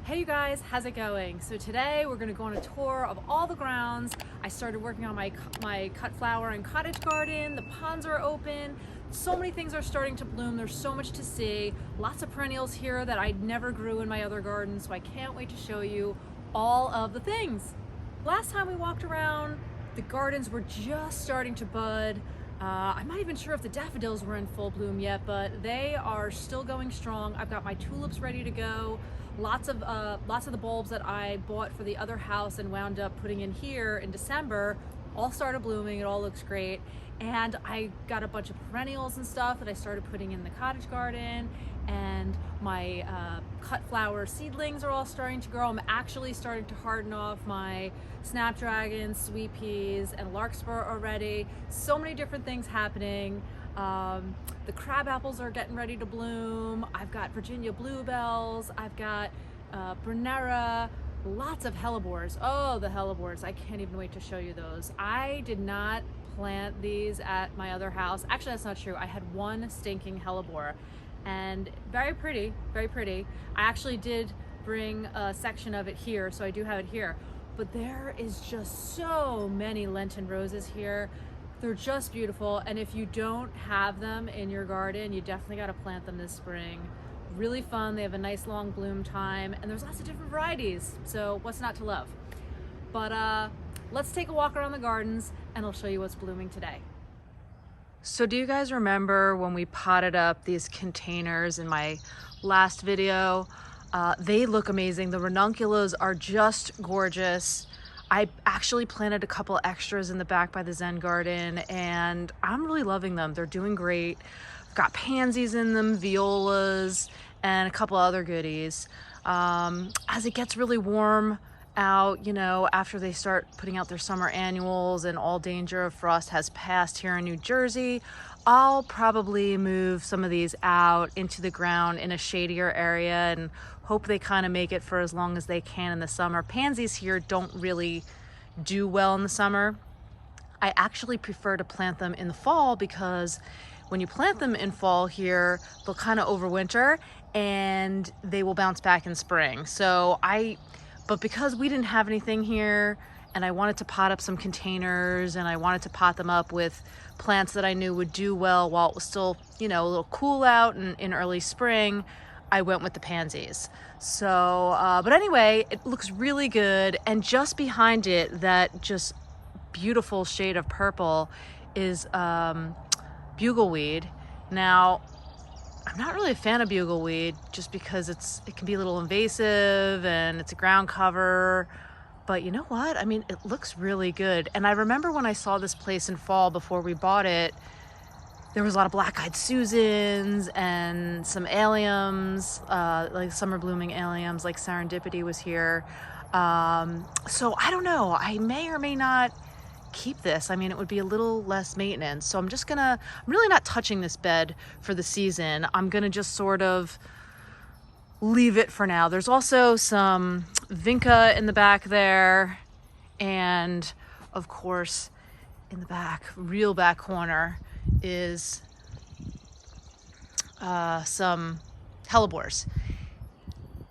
Hey you guys, how's it going? So today we're going to go on a tour of all the grounds. I started working on my cut flower and cottage garden. The ponds are open. So many things are starting to bloom. There's so much to see. Lots of perennials here that I never grew in my other gardens, so I can't wait to show you all of the things. Last time we walked around, the gardens were just starting to bud. I'm not even sure if the daffodils were in full bloom yet, but they are still going strong. I've got my tulips ready to go. Lots of the bulbs that I bought for the other house and wound up putting in here in December all started blooming. It all looks great. And I got a bunch of perennials and stuff that I started putting in the cottage garden, and my cut flower seedlings are all starting to grow. I'm actually starting to harden off my snapdragons, sweet peas, and larkspur already. So many different things happening. The crab apples are getting ready to bloom. I've got Virginia bluebells. I've got Brunera, lots of hellebores. Oh, the hellebores. I can't even wait to show you those. I did not plant these at my other house. Actually, that's not true. I had one stinking hellebore, and very pretty, very pretty. I actually did bring a section of it here, so I do have it here. But there is just so many Lenten roses here. They're just beautiful, and if you don't have them in your garden, you definitely got to plant them this spring. Really fun. They have a nice long bloom time, and there's lots of different varieties, so what's not to love? But let's take a walk around the gardens and I'll show you what's blooming today. So do you guys remember when we potted up these containers in my last video? They look amazing. The ranunculus are just gorgeous. I actually planted a couple extras in the back by the Zen Garden, and I'm really loving them. They're doing great. I've got pansies in them, violas, and a couple other goodies. As it gets really warm out, you know, after they start putting out their summer annuals and all danger of frost has passed here in New Jersey, I'll probably move some of these out into the ground in a shadier area and hope they kind of make it for as long as they can in the summer. Pansies here don't really do well in the summer. I actually prefer to plant them in the fall, because when you plant them in fall here, they'll kind of overwinter and they will bounce back in spring. But because we didn't have anything here, and I wanted to pot up some containers, and I wanted to pot them up with plants that I knew would do well while it was still, you know, a little cool out in early spring, I went with the pansies. So, but anyway, it looks really good. And just behind it, that just beautiful shade of purple is bugleweed. Now, I'm not really a fan of bugleweed just because it can be a little invasive and it's a ground cover. But you know what? I mean, it looks really good. And I remember when I saw this place in fall before we bought it, there was a lot of black-eyed Susans and some alliums, like summer blooming alliums, like Serendipity was here. So I don't know, I may or may not keep this. I mean, it would be a little less maintenance. So I'm really not touching this bed for the season. I'm gonna just sort of leave it for now. There's also some vinca in the back there. And of course, in the back, real back corner, is some hellebores.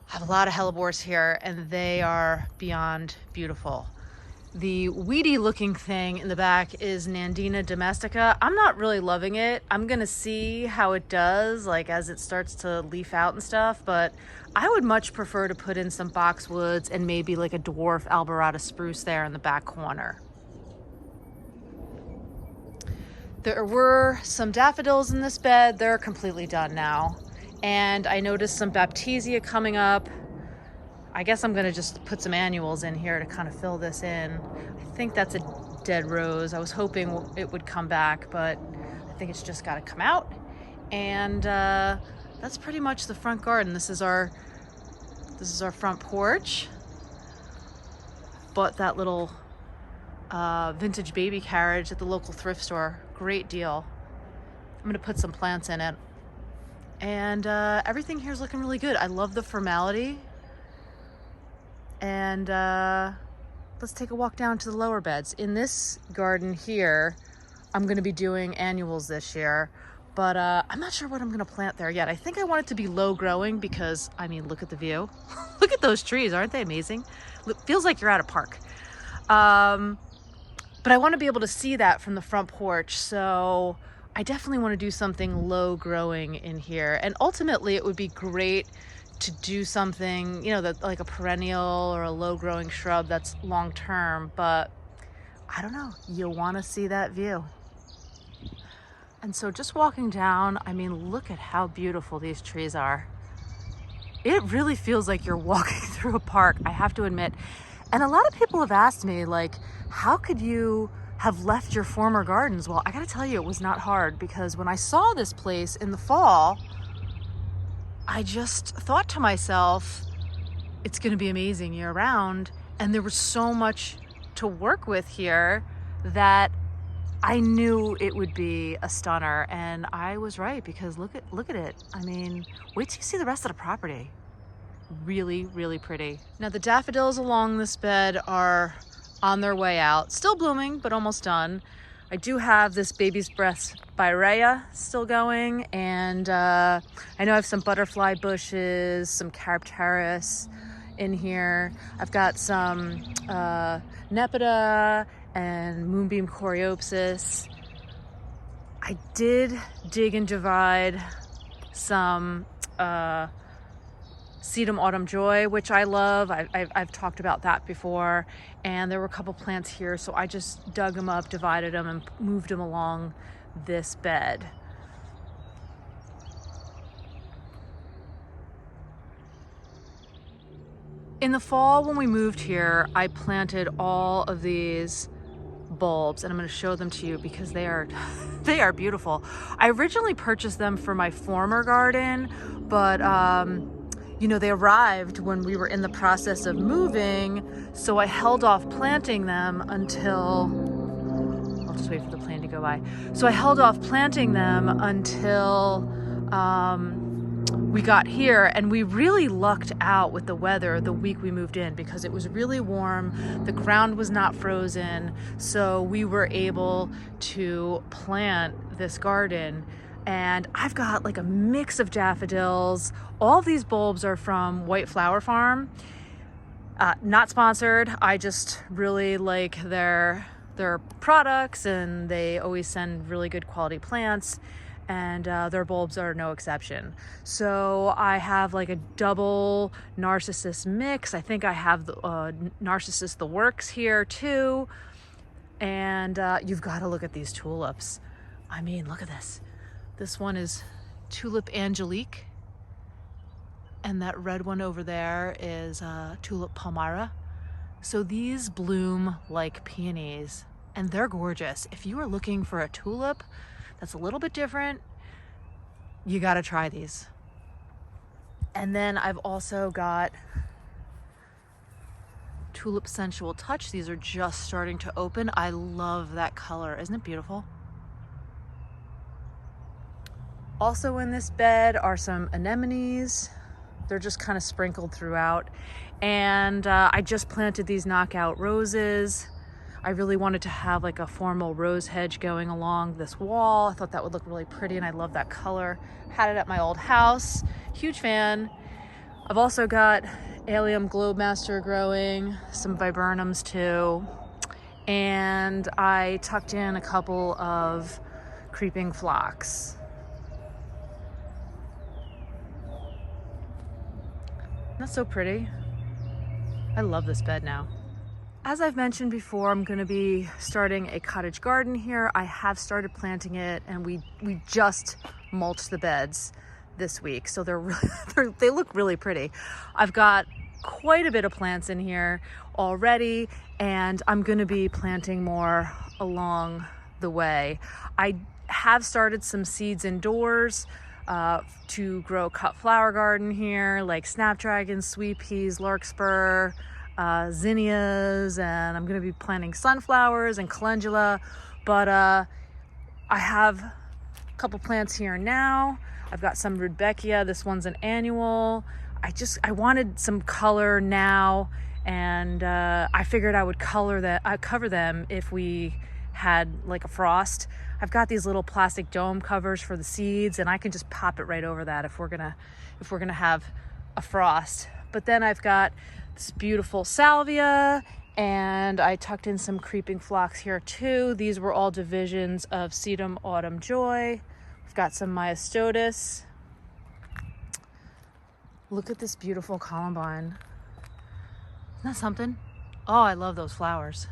I have a lot of hellebores here, and they are beyond beautiful. The weedy looking thing in the back is Nandina domestica. I'm not really loving it. I'm gonna see how it does, like as it starts to leaf out and stuff, but I would much prefer to put in some boxwoods and maybe like a dwarf Alberata spruce there in the back corner. There were some daffodils in this bed. They're completely done now. And I noticed some baptisia coming up. I guess I'm gonna just put some annuals in here to kind of fill this in. I think that's a dead rose. I was hoping it would come back, but I think it's just gotta come out. And that's pretty much the front garden. This is our front porch. Bought that little vintage baby carriage at the local thrift store. Great deal. I'm gonna put some plants in it. And everything here is looking really good. I love the formality. And let's take a walk down to the lower beds. In this garden here, I'm gonna be doing annuals this year. But I'm not sure what I'm gonna plant there yet. I think I want it to be low growing because, I mean, look at the view. Look at those trees, aren't they amazing? Feels like you're at a park. But I want to be able to see that from the front porch. So I definitely want to do something low growing in here. And ultimately it would be great to do something, you know, that like a perennial or a low growing shrub that's long term, but I don't know, you want to see that view. And so just walking down, I mean, look at how beautiful these trees are. It really feels like you're walking through a park, I have to admit. And a lot of people have asked me, like, how could you have left your former gardens? Well, I gotta tell you, it was not hard, because when I saw this place in the fall, I just thought to myself, it's gonna be amazing year round. And there was so much to work with here that I knew it would be a stunner. And I was right, because look at it. I mean, wait till you see the rest of the property. Really, really pretty. Now the daffodils along this bed are on their way out. Still blooming, but almost done. I do have this baby's breath spirea still going, and I know I have some butterfly bushes, some carapteris in here. I've got some nepeta and moonbeam coreopsis. I did dig and divide some sedum autumn joy, which I love. I've talked about that before, and there were a couple plants here, so I just dug them up, divided them, and moved them along this bed. In the fall, when we moved here, I planted all of these bulbs, and I'm going to show them to you because they are beautiful. I originally purchased them for my former garden, but you know, they arrived when we were in the process of moving, so I held off planting them until, I'll just wait for the plane to go by. So I held off planting them until we got here, and we really lucked out with the weather the week we moved in, because it was really warm, the ground was not frozen, so we were able to plant this garden. And I've got like a mix of daffodils. All of these bulbs are from White Flower Farm. Not sponsored. I just really like their products, and they always send really good quality plants, and their bulbs are no exception. So I have like a double Narcissus mix. I think I have the Narcissus the Works here too. And you've got to look at these tulips. I mean, look at this. This one is Tulip Angelique, and that red one over there is Tulip Palmyra. So these bloom like peonies, and they're gorgeous. If you are looking for a tulip that's a little bit different, you gotta try these. And then I've also got Tulip Sensual Touch. These are just starting to open. I love that color. Isn't it beautiful? Also in this bed are some anemones. They're just kind of sprinkled throughout. And I just planted these knockout roses. I really wanted to have like a formal rose hedge going along this wall. I thought that would look really pretty, and I love that color. Had it at my old house. Huge fan. I've also got Allium Globemaster growing, some viburnums too. And I tucked in a couple of creeping phlox. That's so pretty. I love this bed now. As I've mentioned before, I'm going to be starting a cottage garden here. I have started planting it, and we just mulched the beds this week, so they look really pretty. I've got quite a bit of plants in here already, and I'm going to be planting more along the way. I have started some seeds indoors to grow cut flower garden here, like snapdragon, sweet peas, larkspur, zinnias, and I'm going to be planting sunflowers and calendula. But I have a couple plants here now. I've got some rudbeckia. This one's an annual. I wanted some color now, and I figured I would cover them if we had like a frost. I've got these little plastic dome covers for the seeds, and I can just pop it right over that if we're gonna have a frost. But then I've got this beautiful salvia, and I tucked in some creeping phlox here too. These were all divisions of sedum autumn joy. We've got some myostotis. Look at this beautiful columbine. Isn't that something? Oh, I love those flowers.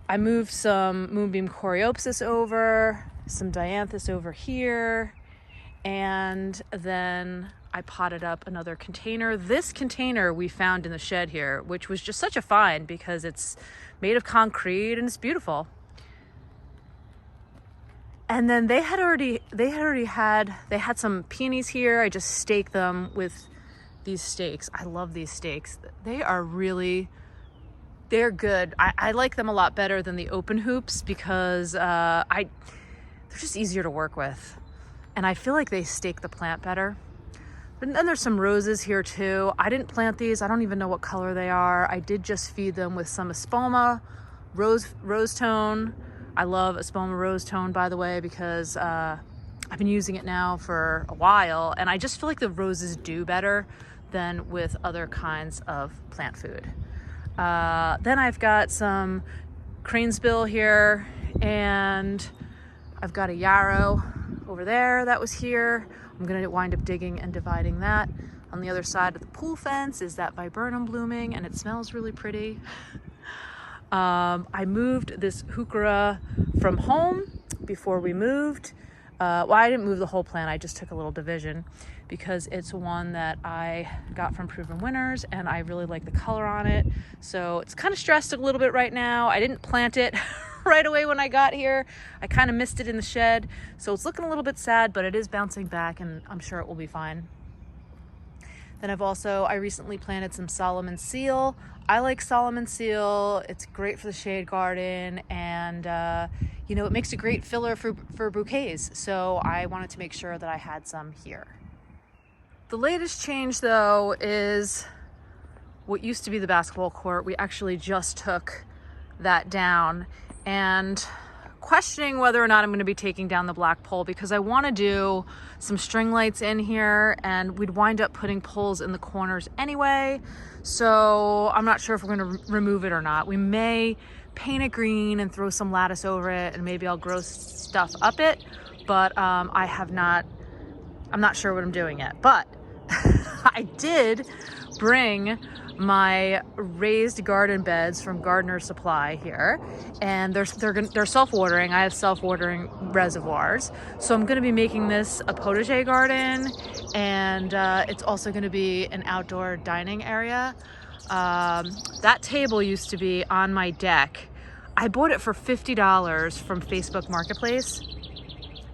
I moved some moonbeam coreopsis over, some dianthus over here, and then I potted up another container. This container we found in the shed here, which was just such a find because it's made of concrete and it's beautiful. And then they had some peonies here. I just staked them with these stakes. I love these stakes. They're good. I like them a lot better than the open hoops because they're just easier to work with. And I feel like they stake the plant better. But then there's some roses here too. I didn't plant these. I don't even know what color they are. I did just feed them with some espoma, rose tone. I love espoma rose tone, by the way, because I've been using it now for a while, and I just feel like the roses do better than with other kinds of plant food. Then I've got some cranesbill here, and I've got a yarrow over there that was here. I'm gonna wind up digging and dividing that. On the other side of the pool fence is that viburnum blooming, and it smells really pretty. I moved this heuchera from home before we moved. Well, I didn't move the whole plant. I just took a little division because it's one that I got from Proven Winners, and I really like the color on it. So it's kind of stressed a little bit right now. I didn't plant it right away when I got here. I kind of missed it in the shed. So it's looking a little bit sad, but it is bouncing back, and I'm sure it will be fine. Then I recently planted some Solomon seal. I like Solomon seal. It's great for the shade garden, and it makes a great filler for bouquets. So I wanted to make sure that I had some here. The latest change though is what used to be the basketball court. We actually just took that down, and questioning whether or not I'm going to be taking down the black pole because I want to do some string lights in here, and we'd wind up putting poles in the corners anyway. So I'm not sure if we're going to remove it or not. We may paint it green and throw some lattice over it, and maybe I'll grow stuff up it, but I'm not sure what I'm doing yet. But I did bring my raised garden beds from Gardener Supply here, and they're self-watering. I have self-watering reservoirs, so I'm going to be making this a potager garden, and it's also going to be an outdoor dining area. That table used to be on my deck. I bought it for $50 from Facebook Marketplace,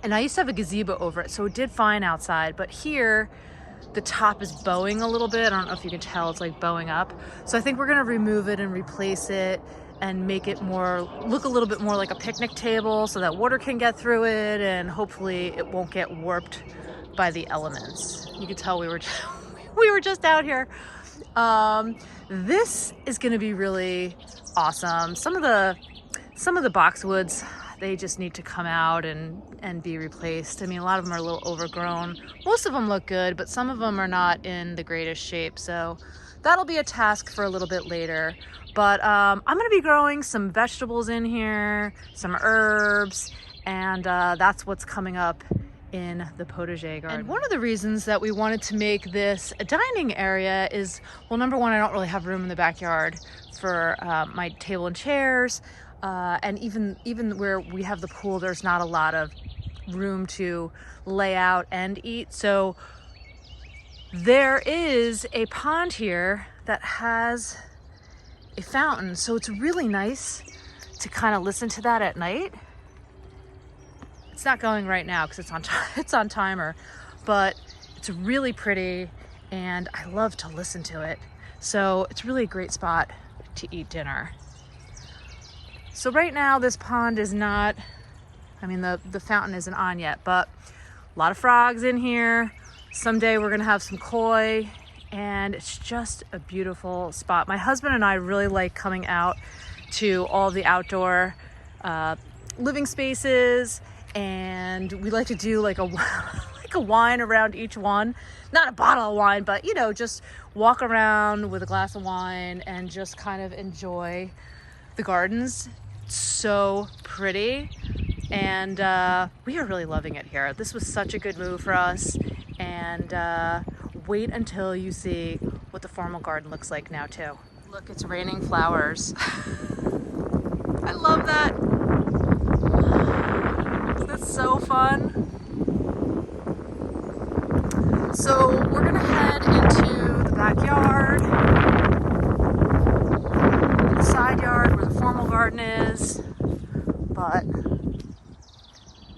and I used to have a gazebo over it, so it did fine outside. But here the top is bowing a little bit. I don't know if you can tell, it's like bowing up. So I think we're gonna remove it and replace it and make it look a little bit more like a picnic table so that water can get through it, and hopefully it won't get warped by the elements. You can tell we were just out here. This is gonna be really awesome. Some of the boxwoods, they just need to come out and be replaced. I mean, a lot of them are a little overgrown. Most of them look good, but some of them are not in the greatest shape. So that'll be a task for a little bit later. But I'm gonna be growing some vegetables in here, some herbs, and that's what's coming up in the potager garden. And one of the reasons that we wanted to make this a dining area is, well, number one, I don't really have room in the backyard for my table and chairs. And even where we have the pool, there's not a lot of room to lay out and eat. So there is a pond here that has a fountain. So it's really nice to kind of listen to that at night. It's not going right now because it's on timer, but it's really pretty and I love to listen to it. So it's really a great spot to eat dinner. So right now this pond is not, the fountain isn't on yet, but a lot of frogs in here. Someday we're gonna have some koi, and it's just a beautiful spot. My husband and I really like coming out to all the outdoor living spaces, and we like to do like a like a wine around each one. Not a bottle of wine, but you know, just walk around with a glass of wine and just kind of enjoy the gardens. It's so pretty, and we are really loving it here. This was such a good move for us, and wait until you see what the formal garden looks like now too. Look, it's raining flowers. I love that. That's so fun. So we're gonna head into the backyard, the side yard where the formal garden is, but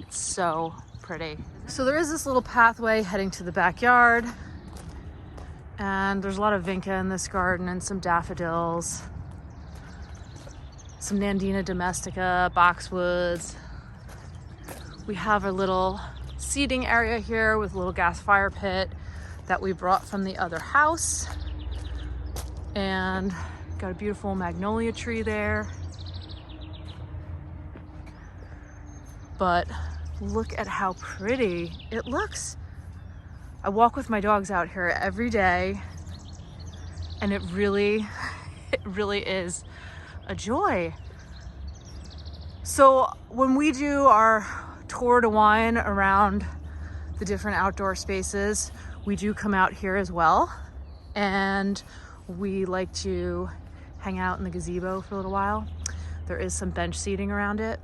it's so pretty. So there is this little pathway heading to the backyard, and there's a lot of vinca in this garden and some daffodils, some Nandina domestica, boxwoods. We have a little seating area here with a little gas fire pit that we brought from the other house, and got a beautiful magnolia tree there. But look at how pretty it looks. I walk with my dogs out here every day, and it really is a joy. So when we do our tour to wine around the different outdoor spaces, we do come out here as well, and we like to hang out in the gazebo for a little while. There is some bench seating around it.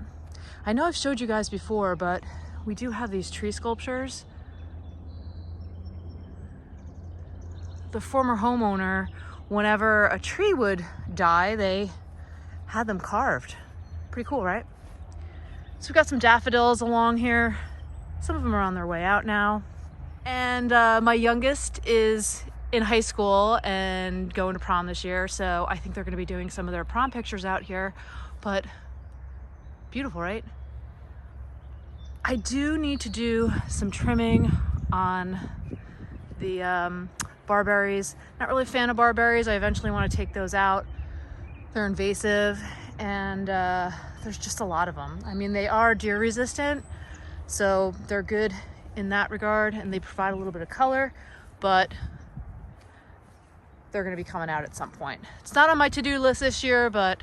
I know I've showed you guys before, but we do have these tree sculptures. The former homeowner, whenever a tree would die, they had them carved. Pretty cool, right? So we've got some daffodils along here. Some of them are on their way out now. And my youngest is in high school and going to prom this year, so I think they're gonna be doing some of their prom pictures out here. But beautiful, right? I do need to do some trimming on the barberries. Not really a fan of barberries. I eventually want to take those out. They're invasive, and there's just a lot of them. I mean, they are deer resistant, so they're good in that regard, and they provide a little bit of color, but they're going to be coming out at some point. It's not on my to-do list this year, but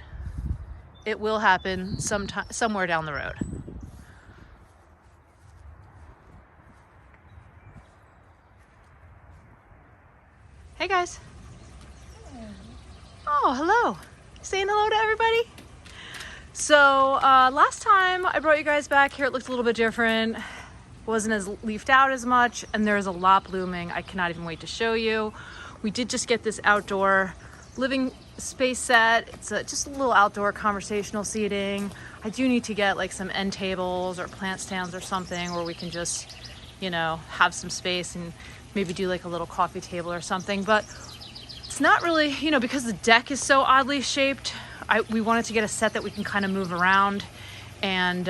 it will happen sometime, somewhere down the road. Hey guys. Oh, hello. Saying hello to everybody. So last time I brought you guys back here, it looked a little bit different. Wasn't as leafed out as much, and there's a lot blooming. I cannot even wait to show you. We did just get this outdoor living space set. It's just a little outdoor conversational seating. I do need to get like some end tables or plant stands or something where we can just, you know, have some space and maybe do like a little coffee table or something. But it's not really, you know, because the deck is so oddly shaped, we wanted to get a set that we can kind of move around. And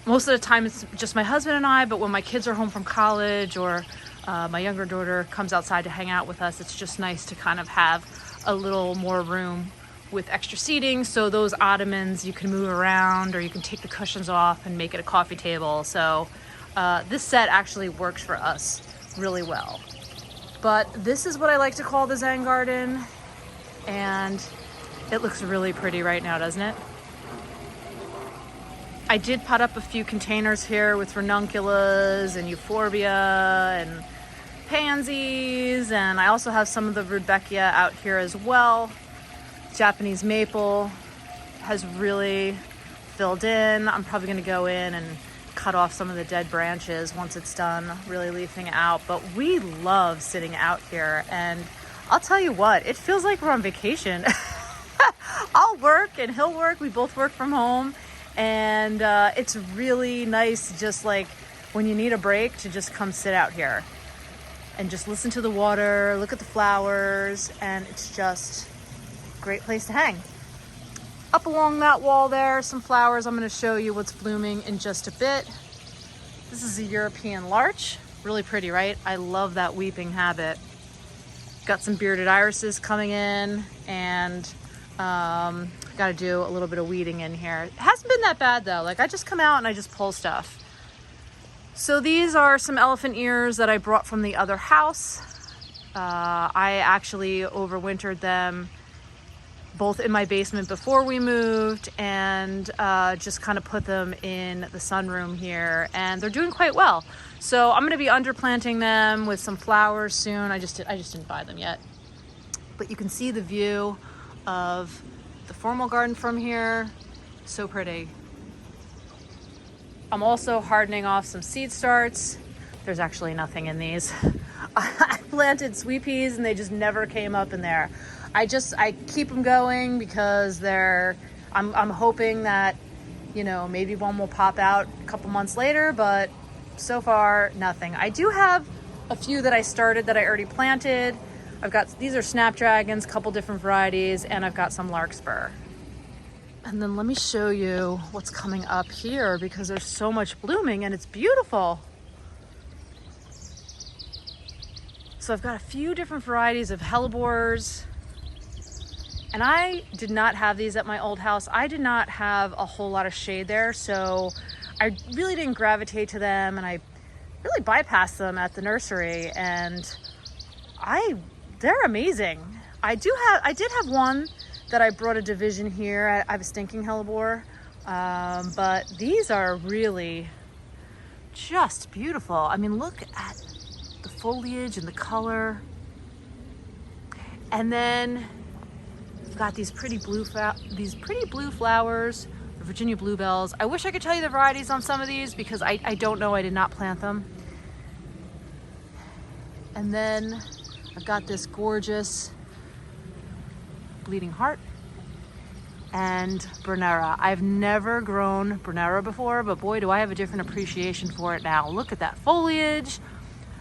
most of the time it's just my husband and I, but when my kids are home from college, or my younger daughter comes outside to hang out with us, it's just nice to kind of have a little more room with extra seating. So those ottomans you can move around, or you can take the cushions off and make it a coffee table. So this set actually works for us really well. But this is what I like to call the Zen Garden, and it looks really pretty right now, doesn't it? I did pot up a few containers here with ranunculus and euphorbia and pansies, and I also have some of the rudbeckia out here as well. Japanese maple has really filled in. I'm probably going to go in and cut off some of the dead branches once it's done really leafing out. But we love sitting out here, and I'll tell you what, it feels like we're on vacation. I'll work and he'll work. We both work from home, and it's really nice, just like when you need a break, to just come sit out here and just listen to the water, look at the flowers, and it's just a great place to hang. Up along that wall there, some flowers. I'm going to show you what's blooming in just a bit. This is a European larch. Really pretty, right? I love that weeping habit. Got some bearded irises coming in, and Got to do a little bit of weeding in here. It hasn't been that bad though. Like I just come out and I just pull stuff. So these are some elephant ears that I brought from the other house. I actually overwintered them both in my basement before we moved and just kind of put them in the sunroom here, and they're doing quite well. So I'm going to be underplanting them with some flowers soon. I just didn't buy them yet. But you can see the view of the formal garden from here. So pretty. I'm also hardening off some seed starts. There's actually nothing in these. I planted sweet peas and they just never came up in there. I keep them going because I'm hoping that, you know, maybe one will pop out a couple months later, but so far nothing. I do have a few that I started that I already planted. These are snapdragons, a couple different varieties, and I've got some larkspur. And then let me show you what's coming up here because there's so much blooming and it's beautiful. So I've got a few different varieties of hellebores. And I did not have these at my old house. I did not have a whole lot of shade there, so I really didn't gravitate to them, and I really bypassed them at the nursery, and they're amazing. I did have one that I brought a division here. I have a stinking hellebore, but these are really just beautiful. I mean, look at the foliage and the color. And then we've got these pretty blue flowers, the Virginia bluebells. I wish I could tell you the varieties on some of these because I don't know. I did not plant them. And then I've got this gorgeous bleeding heart and Bernera. I've never grown Bernera before, but boy, do I have a different appreciation for it now. Look at that foliage,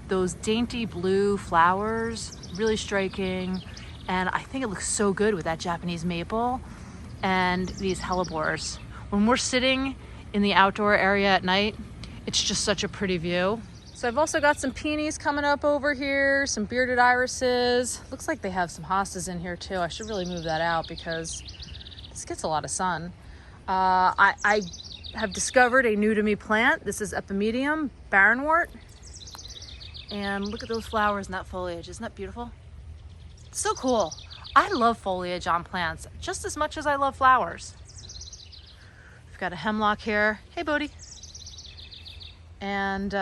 those dainty blue flowers, really striking. And I think it looks so good with that Japanese maple and these hellebores. When we're sitting in the outdoor area at night, it's just such a pretty view. So I've also got some peonies coming up over here, some bearded irises. Looks like they have some hostas in here too. I should really move that out because this gets a lot of sun. I have discovered a new to me plant. This is Epimedium barrenwort. And look at those flowers and that foliage. Isn't that beautiful? So cool. I love foliage on plants just as much as I love flowers. We've got a hemlock here. Hey, Bodhi. And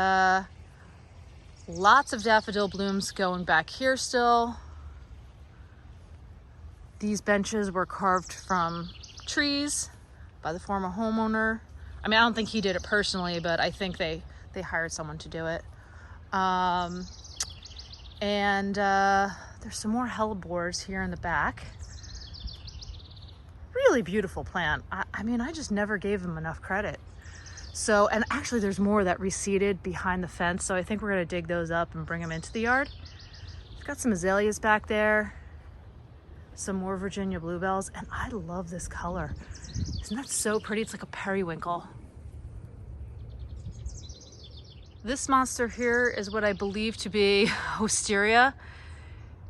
lots of daffodil blooms going back here still. These benches were carved from trees by the former homeowner. I mean, I don't think he did it personally, but I think they hired someone to do it. There's some more hellebores here in the back. Really beautiful plant. I mean, I just never gave them enough credit. So, and actually there's more that reseeded behind the fence. So I think we're gonna dig those up and bring them into the yard. We've got some azaleas back there. Some more Virginia bluebells. And I love this color. Isn't that so pretty? It's like a periwinkle. This monster here is what I believe to be wisteria.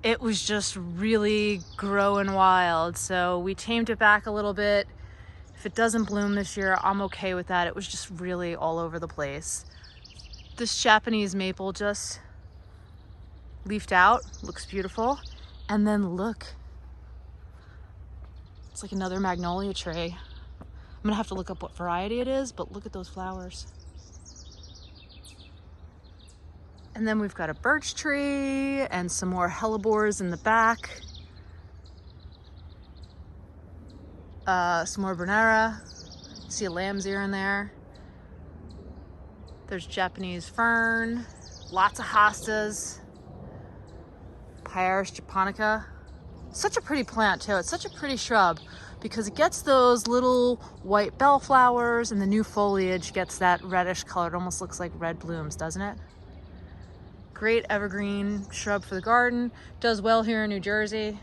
It was just really growing wild. So we tamed it back a little bit. If it doesn't bloom this year, I'm okay with that. It was just really all over the place. This Japanese maple just leafed out, looks beautiful. And then look, it's like another magnolia tree. I'm gonna have to look up what variety it is, but look at those flowers. And then we've got a birch tree and some more hellebores in the back. Some more Bernera. See a lamb's ear in there. There's Japanese fern, lots of hostas. Pyrus japonica. Such a pretty plant too. It's such a pretty shrub because it gets those little white bellflowers and the new foliage gets that reddish color. It almost looks like red blooms, doesn't it? Great evergreen shrub for the garden. Does well here in New Jersey.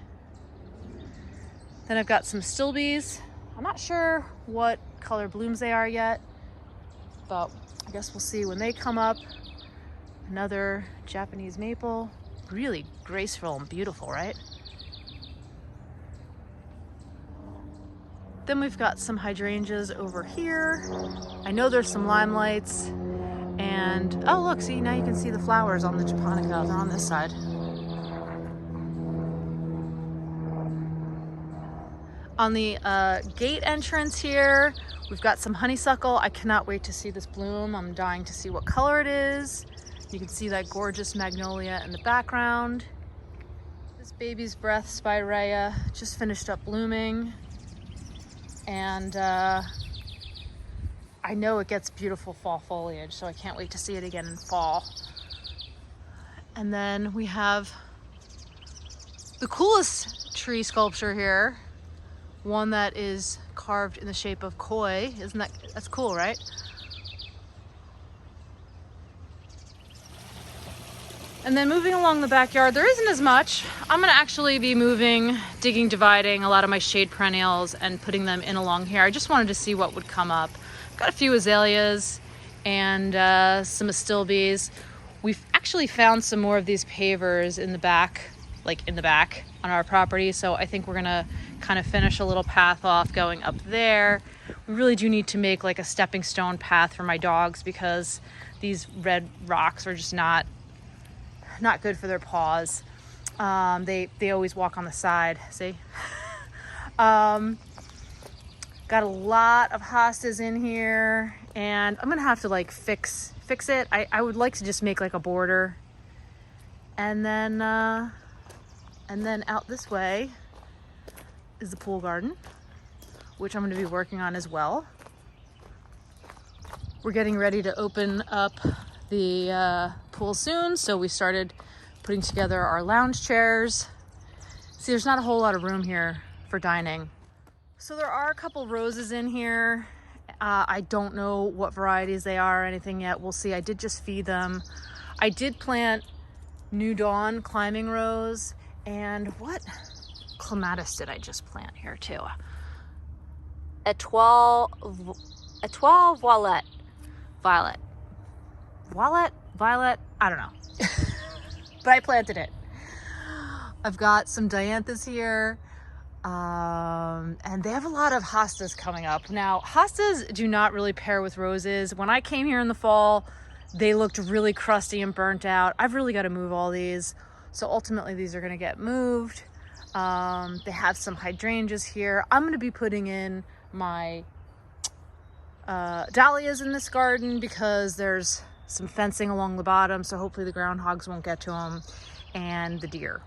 Then I've got some stilbees. I'm not sure what color blooms they are yet, but I guess we'll see when they come up. Another Japanese maple. Really graceful and beautiful, right? Then we've got some hydrangeas over here. I know there's some limelights. And, oh look, see, now you can see the flowers on the japonica. They're on this side. On the gate entrance here, we've got some honeysuckle. I cannot wait to see this bloom. I'm dying to see what color it is. You can see that gorgeous magnolia in the background. This baby's breath spirea just finished up blooming. And I know it gets beautiful fall foliage, so I can't wait to see it again in fall. And then we have the coolest tree sculpture here. One that is carved in the shape of koi. That's cool, right? And then moving along the backyard, there isn't as much. I'm gonna actually be dividing a lot of my shade perennials and putting them in along here. I just wanted to see what would come up. Got a few azaleas and some astilbes. We've actually found some more of these pavers in the back, on our property. So I think we're gonna kind of finish a little path off going up there. We really do need to make like a stepping stone path for my dogs because these red rocks are just not good for their paws. They always walk on the side, see? Got a lot of hostas in here and I'm gonna have to like fix it. I would like to just make like a border. And then out this way is the pool garden, which I'm gonna be working on as well. We're getting ready to open up the pool soon, so we started putting together our lounge chairs. See, there's not a whole lot of room here for dining. So there are a couple roses in here. I don't know what varieties they are or anything yet. We'll see. I did just feed them. I did plant New Dawn climbing rose, and what clematis did I just plant here too? Étoile violet. Violet, I don't know. But I planted it. I've got some dianthus here. And they have a lot of hostas coming up. Now, hostas do not really pair with roses. When I came here in the fall, they looked really crusty and burnt out. I've really got to move all these. So ultimately these are going to get moved. They have some hydrangeas here. I'm going to be putting in my dahlias in this garden because there's some fencing along the bottom, so hopefully the groundhogs won't get to them, and the deer.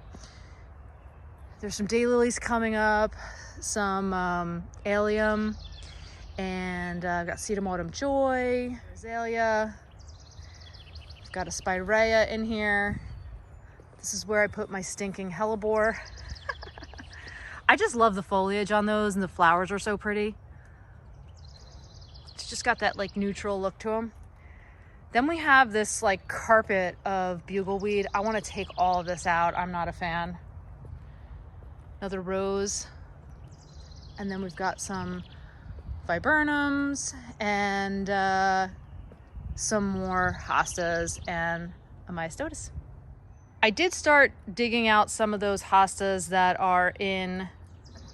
There's some daylilies coming up, some allium, and I've got sedum autumn joy, azalea. I've got a spirea in here. This is where I put my stinking hellebore. I just love the foliage on those, and the flowers are so pretty. It's just got that like neutral look to them. Then we have this like carpet of bugleweed. I want to take all of this out. I'm not a fan. Another rose. And then we've got some viburnums and some more hostas and a myostotis. I did start digging out some of those hostas that are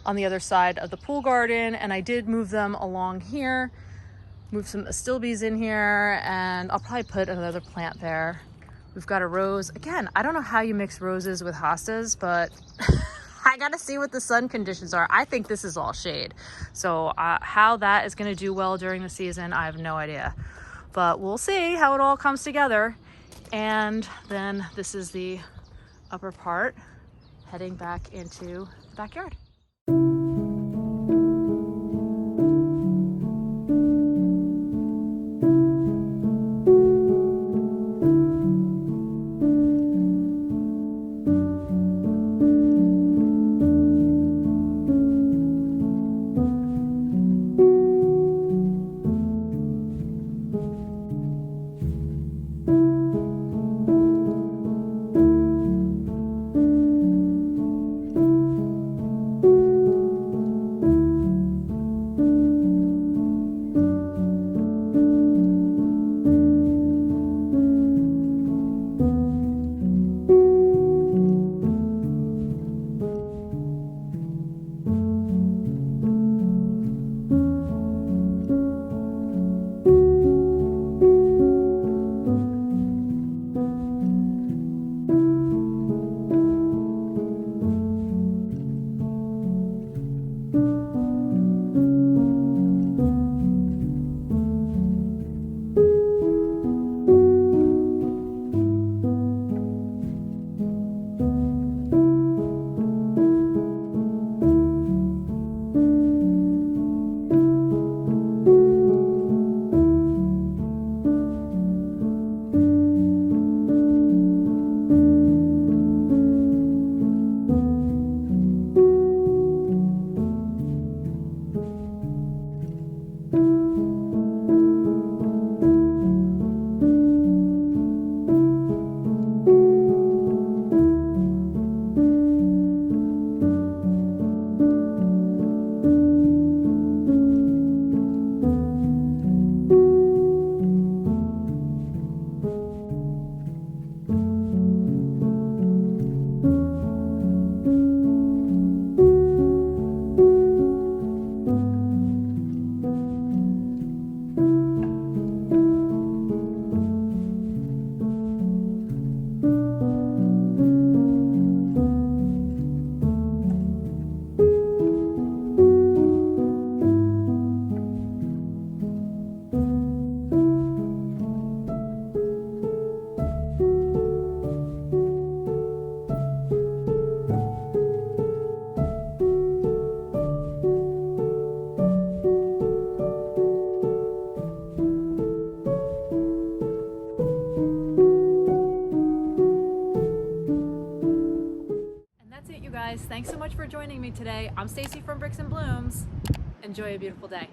on the other side of the pool garden, and I did move them along here. Move some astilbes in here, and I'll probably put another plant there. We've got a rose. Again, I don't know how you mix roses with hostas, but I gotta see what the sun conditions are. I think this is all shade. So how that is gonna do well during the season, I have no idea. But we'll see how it all comes together. And then this is the upper part, heading back into the backyard. Thanks so much for joining me today. I'm Stacy from Bricks and Blooms. Enjoy a beautiful day.